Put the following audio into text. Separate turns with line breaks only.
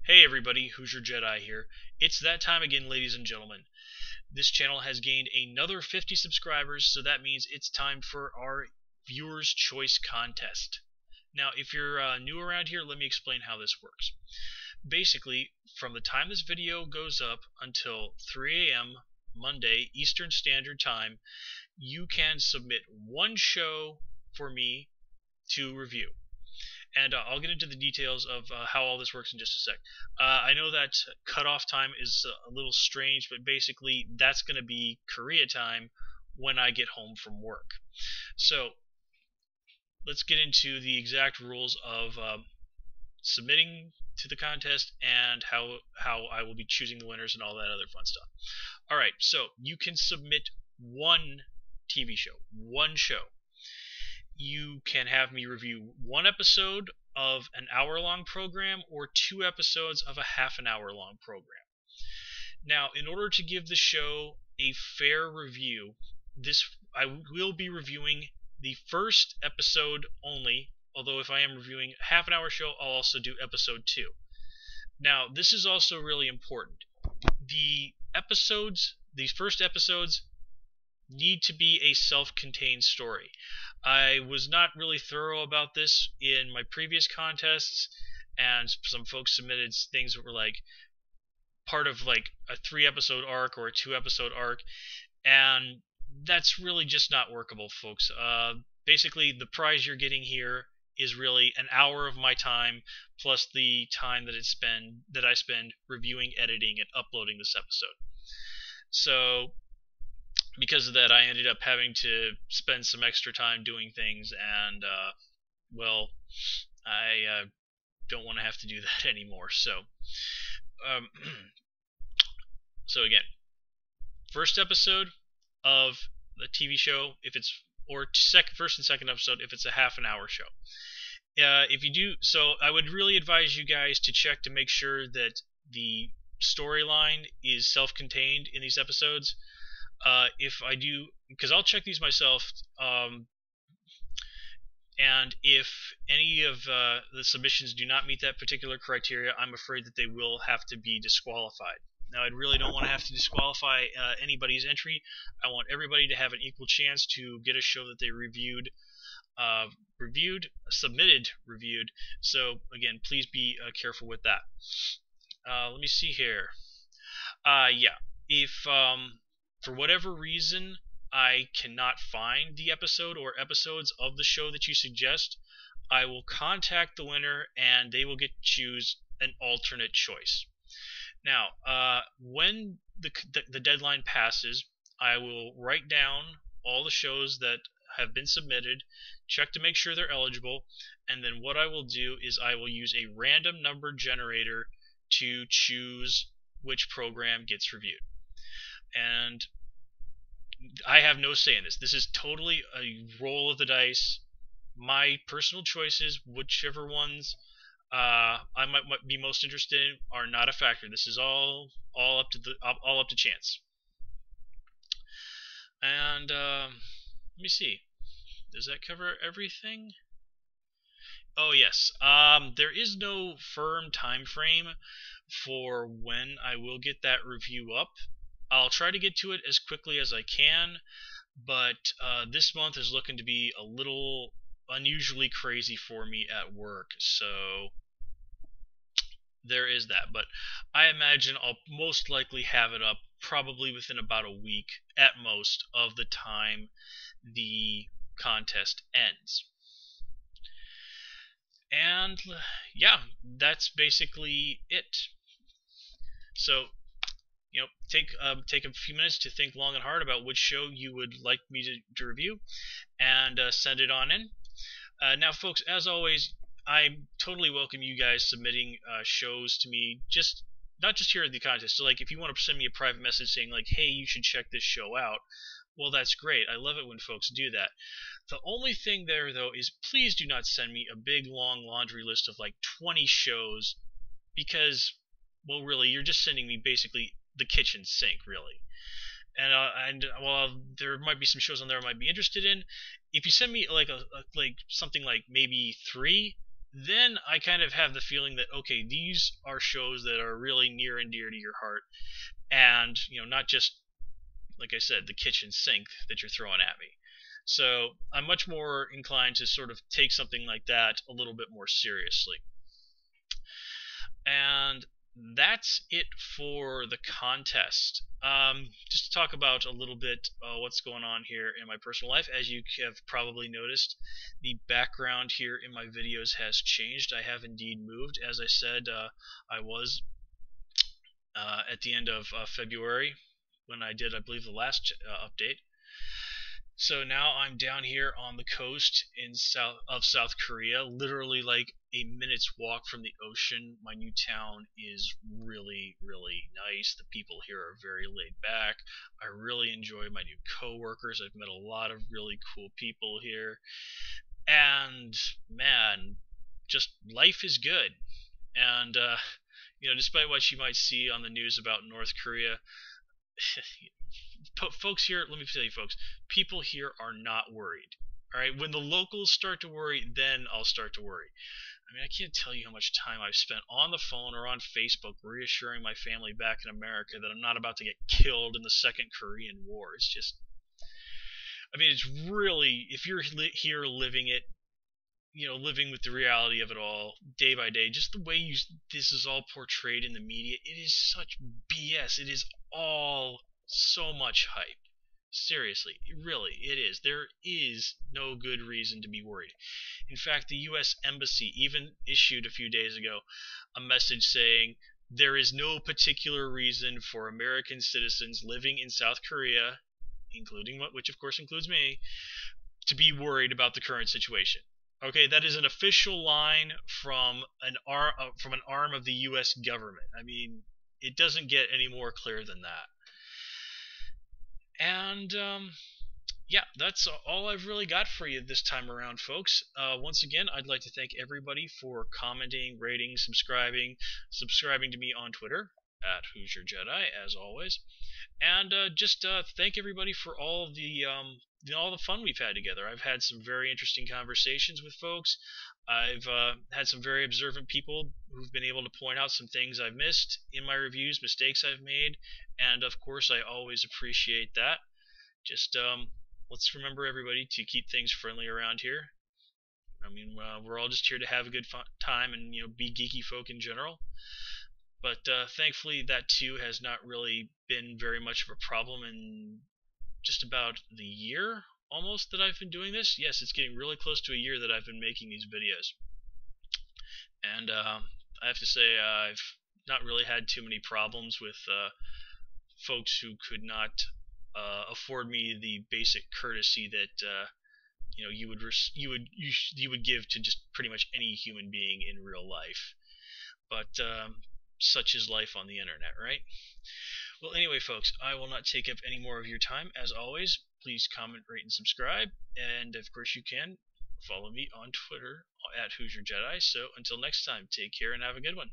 Hey everybody, Hoosier Jedi here. It's that time again, ladies and gentlemen. This channel has gained another 50 subscribers, so that means it's time for our Viewer's Choice Contest. Now, if you're new around here, let me explain how this works. Basically, from the time this video goes up until 3 a.m. Monday Eastern Standard Time, you can submit one show for me to review. And I'll get into the details of how all this works in just a sec. I know that cutoff time is a little strange, but basically that's going to be Korea time when I get home from work. So let's get into the exact rules of submitting to the contest and how I will be choosing the winners and all that other fun stuff. Alright, so you can submit one TV show, one show. You can have me review one episode of an hour-long program or 2 episodes of a half-an-hour-long program. Now, in order to give the show a fair review, I will be reviewing the first episode only, although if I am reviewing a half-an-hour show, I'll also do episode 2. Now, this is also really important. These first episodes need to be a self-contained story. I was not really thorough about this in my previous contests, and some folks submitted things that were like part of like a 3-episode arc or a 2-episode arc, and that's really just not workable, folks. Basically, the prize you're getting here is really an hour of my time plus the time that I spend reviewing, editing, and uploading this episode. So because of that, I ended up having to spend some extra time doing things, and well, I don't want to have to do that anymore. So, so again, first episode of the TV show, first and second episode if it's a half-an-hour show. If you do so, I would really advise you guys to check to make sure that the storyline is self-contained in these episodes. If I do, because I'll check these myself, and if any of the submissions do not meet that particular criteria, I'm afraid that they will have to be disqualified. Now, I really don't want to have to disqualify anybody's entry. I want everybody to have an equal chance to get a show that they submitted reviewed. So again, please be careful with that. Let me see here. Yeah, if for whatever reason I cannot find the episode or episodes of the show that you suggest, I will contact the winner and they will get to choose an alternate choice. Now, when the deadline passes, I will write down all the shows that have been submitted, check to make sure they're eligible, and then what I will do is I will use a random number generator to choose which program gets reviewed. And I have no say in this. This is totally a roll of the dice. My personal choices, whichever ones I might be most interested in, are not a factor. This is all up to chance. And let me see. Does that cover everything? Oh yes. There is no firm time frame for when I will get that review up. I'll try to get to it as quickly as I can, but this month is looking to be a little unusually crazy for me at work, so there is that. But I imagine I'll most likely have it up probably within about a week at most of the time the contest ends. And yeah, that's basically it. So, you know, take a few minutes to think long and hard about which show you would like me to review, and send it on in. Now, folks, as always, I totally welcome you guys submitting shows to me, not just here at the contest. So, like, if you want to send me a private message saying, like, hey, you should check this show out, well, that's great. I love it when folks do that. The only thing there, though, is please do not send me a big, long laundry list of, like, 20 shows, because, well, really, you're just sending me basically the kitchen sink, really. And while there might be some shows on there I might be interested in, if you send me like something like maybe 3, then I kind of have the feeling that, okay, these are shows that are really near and dear to your heart, and not just, like I said, the kitchen sink that you're throwing at me. So I'm much more inclined to sort of take something like that a little bit more seriously. And that's it for the contest. Just to talk about a little bit what's going on here in my personal life. As you have probably noticed, the background here in my videos has changed. I have indeed moved. As I said, I was at the end of February when I did, I believe, the last update. So now I'm down here on the coast in South Korea, literally like a minute's walk from the ocean. My new town is really, really nice. The people here are very laid back. I really enjoy my new coworkers. I've met a lot of really cool people here. And man, just life is good. And despite what you might see on the news about North Korea, folks here, let me tell you, folks, people here are not worried. All right, when the locals start to worry, then I'll start to worry. I mean, I can't tell you how much time I've spent on the phone or on Facebook reassuring my family back in America that I'm not about to get killed in the Second Korean War. It's just, I mean, it's really, if you're here living it, living with the reality of it all day by day, just the way this is all portrayed in the media, it is such BS. It is all so much hype. Seriously, it is. There is no good reason to be worried. In fact, the U.S. Embassy even issued a few days ago a message saying there is no particular reason for American citizens living in South Korea, which of course includes me, to be worried about the current situation. Okay, that is an official line from an arm of the U.S. government. I mean, it doesn't get any more clear than that. And yeah, that's all I've really got for you this time around, folks. Once again, I'd like to thank everybody for commenting, rating, subscribing to me on Twitter at Who's Your Jedi, as always. And just thank everybody for all the fun we've had together. I've had some very interesting conversations with folks. I've had some very observant people who've been able to point out some things I've missed in my reviews, mistakes I've made, and of course I always appreciate that. Just let's remember, everybody, to keep things friendly around here. I mean, we're all just here to have a good time and be geeky folk in general. But thankfully, that too has not really been very much of a problem in just about the year almost that I've been doing this. Yes, it's getting really close to a year that I've been making these videos. And I have to say, I've not really had too many problems with folks who could not afford me the basic courtesy that you would give to just pretty much any human being in real life. But such is life on the internet, right? Well, anyway, folks, I will not take up any more of your time. As always, please comment, rate, and subscribe. And of course, you can follow me on Twitter at Who's Your Jedi. So until next time, take care and have a good one.